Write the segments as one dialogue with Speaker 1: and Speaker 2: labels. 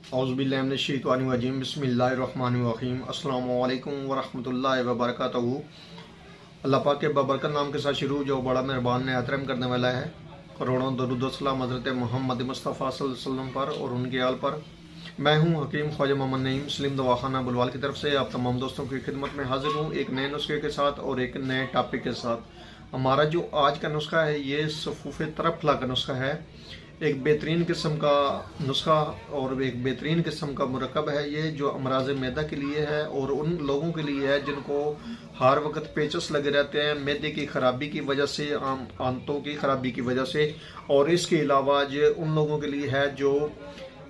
Speaker 1: औज़ुबिल्लाहिमिनश्शैतानिर्रजीम बिस्मिल्लाहिर्रहमानिर्रहीम अस्सलामु अलैकुम वरहमतुल्लाहि वबरकातुहू। अल्लाह पाक के बबरकत नाम के साथ शुरू जो बड़ा मेहरबान एहतराम करने वाला है। करोड़ों दरूद व सलाम हज़रत मोहम्मद मुस्तफ़ा सल्लल्लाहु अलैहि वसल्लम पर और उनके आल पर। मैं हूँ हकीम ख्वाजा मोहम्मद नईम मुस्लिम दवाखाना बुलवाल की तरफ से आप तमाम दोस्तों की खिदमत में हाजिर हूँ एक नए नुस्खे के साथ और एक नए टॉपिक के साथ। हमारा जो आज का नुस्खा है ये सफ़ूफ़ तरफला का नुस्खा है। एक बेहतरीन किस्म का नुस्खा और एक बेहतरीन किस्म का मुरक्कब है ये, जो अमराज मैदा के लिए है और उन लोगों के लिए है जिनको हर वक्त पेचस लगे रहते हैं मैदे की ख़राबी की वजह से, आंतों की ख़राबी की वजह से। और इसके अलावा ये उन लोगों के लिए है जो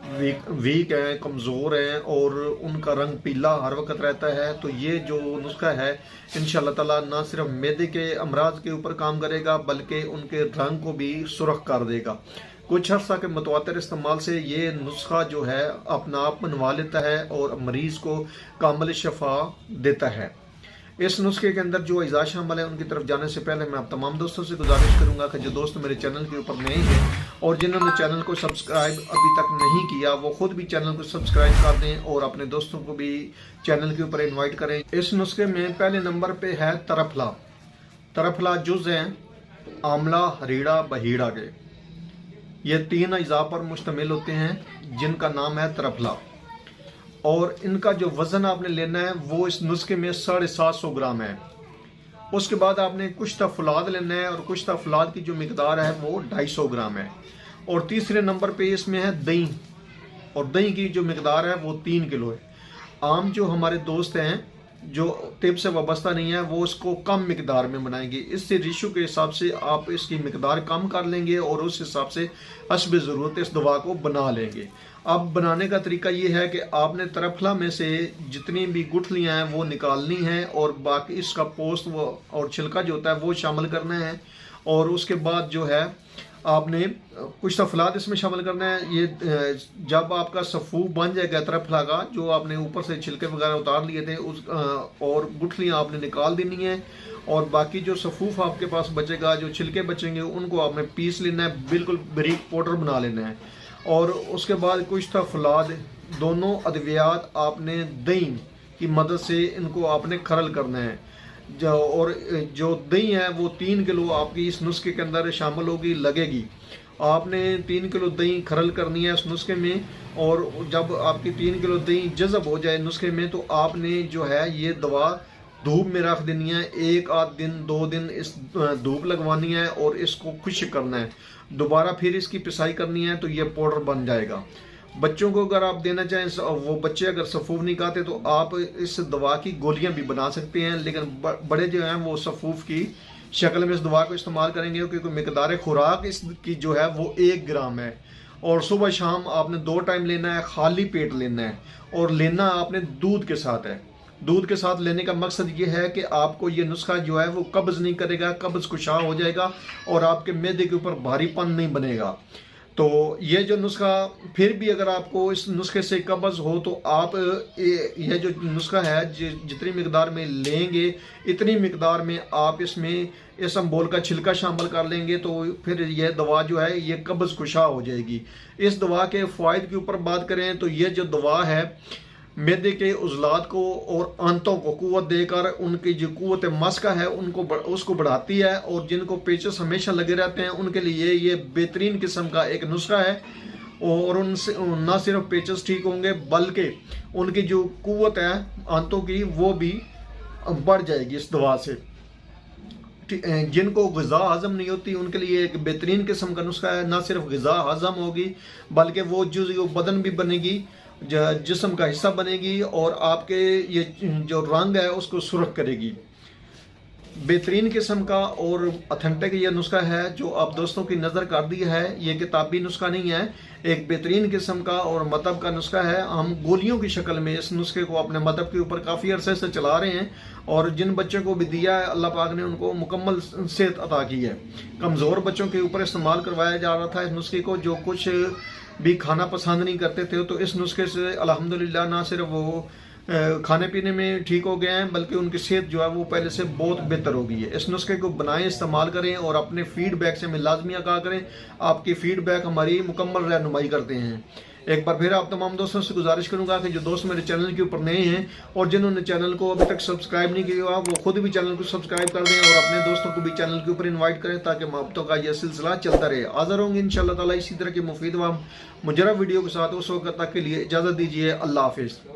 Speaker 1: वीक हैं, कमज़ोर हैं और उनका रंग पीला हर वक्त रहता है। तो ये जो नुस्खा है इंशाअल्लाह ताला ना सिर्फ मैदे के अमराज के ऊपर काम करेगा बल्कि उनके रंग को भी सुरख कर देगा। कुछ अर्सा के मुतवातिर इस्तेमाल से ये नुस्खा जो है अपना आप बनवा लेता है और मरीज़ को कामिल शफा देता है। इस नुस्खे के अंदर जो अज़ा शामिल है उनकी तरफ जाने से पहले मैं आप तमाम दोस्तों से गुजारिश करूंगा कि जो दोस्त मेरे चैनल के ऊपर नए हैं और जिन्होंने चैनल को सब्सक्राइब अभी तक नहीं किया वो खुद भी चैनल को सब्सक्राइब कर दें और अपने दोस्तों को भी चैनल के ऊपर इन्वाइट करें। इस नुस्खे में पहले नंबर पे है तरफला। तरफला जुज़ हैं आमला, हरीड़ा, बहीड़ा के। ये तीन अज़ा पर मुश्तमिल होते हैं जिनका नाम है तरफला। और इनका जो वज़न आपने लेना है वो इस नुस्खे में 750 ग्राम है। उसके बाद आपने कुश्ता फुलाद लेना है और कुश्ता फुलाद की जो मिकदार है वो 250 ग्राम है। और तीसरे नंबर पे इसमें है दही, और दही की जो मिकदार है वो 3 किलो है। आम जो हमारे दोस्त हैं जो तिब से वाबस्ता नहीं है वो इसको कम मिकदार में बनाएंगे। इससे रेशो के हिसाब से आप इसकी मिकदार कम कर लेंगे और उस हिसाब से हस्ब ज़रूरत इस दवा को बना लेंगे। अब बनाने का तरीका ये है कि आपने तरफला में से जितनी भी गुठलियाँ हैं वो निकालनी हैं और बाकी इसका पोस्ट और छिलका जो होता है वो शामिल करना है। और उसके बाद जो है आपने कुछ तफलात इसमें शामिल करना है। ये जब आपका सफ़ूफ बन जाएगा तरफला का, जो आपने ऊपर से छिलके वगैरह उतार लिए थे उस और गुठलियाँ आपने निकाल देनी है और बाकी जो सफ़ूफ आपके पास बचेगा, जो छिलके बचेंगे उनको आपने पीस लेना है, बिल्कुल बारीक पाउडर बना लेना है। और उसके बाद कुछ तफलात दोनों अद्वियात आपने दही की मदद से इनको आपने खरल करना है। जो दही है वो 3 किलो आपकी इस नुस्खे के अंदर शामिल होगी, लगेगी। आपने 3 किलो दही खरल करनी है इस नुस्खे में। और जब आपकी 3 किलो दही जज़ब हो जाए नुस्खे में तो आपने जो है ये दवा धूप में रख देनी है। 1 आध दिन 2 दिन इस धूप लगवानी है और इसको खुश्क करना है। दोबारा फिर इसकी पिसाई करनी है तो ये पाउडर बन जाएगा। बच्चों को अगर आप देना चाहें, वो बच्चे अगर सफ़ूफ नहीं खाते तो आप इस दवा की गोलियां भी बना सकते हैं, लेकिन बड़े जो हैं वो सफ़ूफ की शक्ल में इस दवा को इस्तेमाल करेंगे क्योंकि मिकदार खुराक इसकी जो है वो 1 ग्राम है। और सुबह शाम आपने 2 टाइम लेना है, खाली पेट लेना है और लेना आपने दूध के साथ है। दूध के साथ लेने का मकसद ये है कि आपको ये नुस्खा जो है वो कब्ज़ नहीं करेगा, कब्ज़ कुशा हो जाएगा और आपके मैदे के ऊपर भारीपन नहीं बनेगा। तो ये जो नुस्खा फिर भी अगर आपको इस नुस्खे से कब्ज़ हो तो आप यह जो नुस्खा है जितनी मिकदार में लेंगे इतनी मिकदार में आप इसमें इसबगोल का छिलका शामिल कर लेंगे तो फिर यह दवा जो है ये कब्ज़ कुशा हो जाएगी। इस दवा के फ़ायदे के ऊपर बात करें तो ये जो दवा है मैदे के उज़लात को और आंतों को क़ुव्वत देकर उनकी जो क़ुव्वत मस्का है उसको बढ़ाती है। और जिनको पेचस हमेशा लगे रहते हैं उनके लिए ये बेहतरीन किस्म का एक नुस्खा है। और उनसे न सिर्फ पेचस ठीक होंगे बल्कि उनकी जो क़ुव्वत है आंतों की वो भी बढ़ जाएगी इस दवा से। जिनको ग़िज़ा हज़म नहीं होती उनके लिए एक बेहतरीन किस्म का नुस्खा है। ना सिर्फ ग़िज़ा हज़म होगी बल्कि वो जुज़ बदन भी बनेगी, जिस्म का हिस्सा बनेगी और आपके ये जो रंग है उसको सुरख करेगी। बेहतरीन किस्म का और ऑथेंटिक ये नुस्खा है जो आप दोस्तों की नज़र कर दिया है। ये किताबी नुस्खा नहीं है, एक बेहतरीन किस्म का और मदब का नुस्खा है। हम गोलियों की शक्ल में इस नुस्खे को अपने मदब के ऊपर काफ़ी अरसे से चला रहे हैं और जिन बच्चों को भी दिया है अल्लाह पाक ने उनको मुकम्मल सेहत अता की है। कमज़ोर बच्चों के ऊपर इस्तेमाल करवाया जा रहा था इस नुस्खे को, जो कुछ भी खाना पसंद नहीं करते थे। तो इस नुस्खे से अल्हम्दुलिल्लाह ना सिर्फ वो खाने पीने में ठीक हो गए हैं बल्कि उनकी सेहत जो है वो पहले से बहुत बेहतर हो गई है। इस नुस्खे को बनाएं, इस्तेमाल करें और अपने फीडबैक से हमें लाजमी आगाह करें। आपकी फीडबैक हमारी मुकम्मल रहनुमाई करते हैं। एक बार फिर आप तमाम दोस्तों से गुजारिश करूंगा कि जो दोस्त मेरे चैनल के ऊपर नए हैं और जिन्होंने चैनल को अभी तक सब्सक्राइब नहीं किया वो खुद भी चैनल को सब्सक्राइब कर दें और अपने दोस्तों को भी चैनल के ऊपर इन्वाइट करें ताकि मोहब्बतों का यह सिलसिला चलता रहे। हाज़िर होंगे इंशाअल्लाह ताला इसी तरह की मुफीद व मुजरब वीडियो के साथ। उस वक्त तक के लिए इजाज़त दीजिए। अल्लाह हाफिज़।